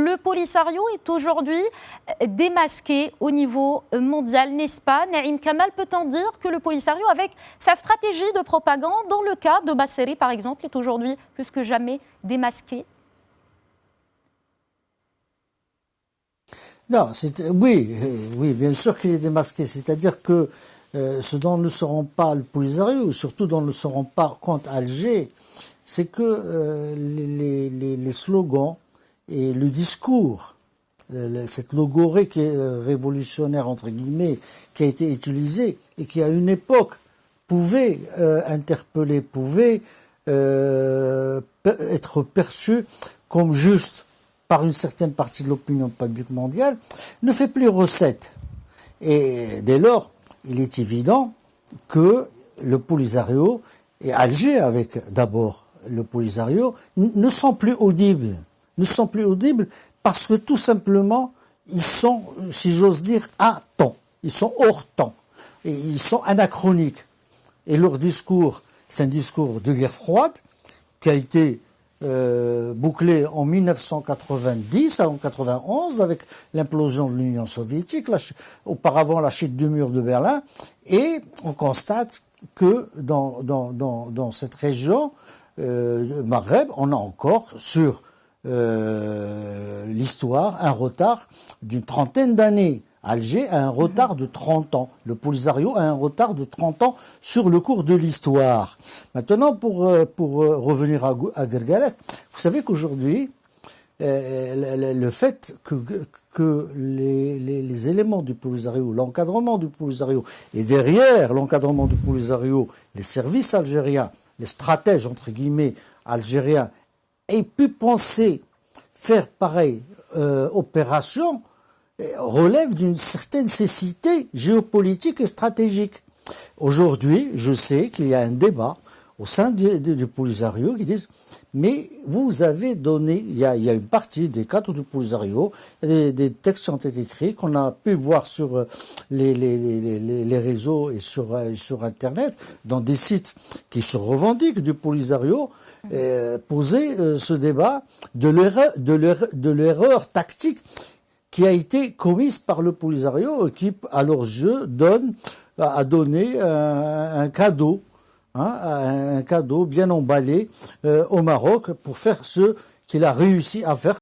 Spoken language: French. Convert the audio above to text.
Le Polisario est aujourd'hui démasqué au niveau mondial, n'est-ce pas? Naïm Kamal, peut-on dire que le Polisario, avec sa stratégie de propagande, dans le cas de Basseri par exemple, est aujourd'hui plus que jamais démasqué? Non, oui, bien sûr qu'il est démasqué. C'est-à-dire que ce dont ne se rend pas le Polisario, surtout dont ne se rend pas compte Alger, c'est que les slogans et le discours, cette logorée qui est révolutionnaire entre guillemets, qui a été utilisée et qui à une époque pouvait interpeller, pouvait être perçue comme juste par une certaine partie de l'opinion publique mondiale, ne fait plus recette. Et dès lors, il est évident que le Polisario, et Alger avec d'abord le Polisario, ne sont plus audibles. Ne sont plus audibles parce que tout simplement, ils sont, si j'ose dire, à temps. Ils sont hors temps. Et ils sont anachroniques. Et leur discours, c'est un discours de guerre froide qui a été bouclé en 1990, en 91, avec l'implosion de l'Union soviétique, auparavant la chute du mur de Berlin, et on constate que dans cette région, Maghreb, on a encore sur l'histoire un retard d'une trentaine d'années. Alger a un retard de 30 ans. Le Polisario a un retard de 30 ans sur le cours de l'histoire. Maintenant, pour revenir à Guerguelet, vous savez qu'aujourd'hui, le fait que les éléments du Polisario, l'encadrement du Polisario, et derrière l'encadrement du Polisario, les services algériens, les stratèges, entre guillemets, algériens, aient pu penser faire pareille opération, relève d'une certaine cécité géopolitique et stratégique. Aujourd'hui, je sais qu'il y a un débat au sein du Polisario qui disent mais vous avez donné, il y a une partie des cadres du Polisario, des textes qui ont été écrits, qu'on a pu voir sur les réseaux et sur Internet, dans des sites qui se revendiquent du Polisario, poser ce débat de l'erreur tactique qui a été commise par le Polisario et qui, à leurs yeux, a donné un cadeau, un cadeau bien emballé au Maroc pour faire ce qu'il a réussi à faire.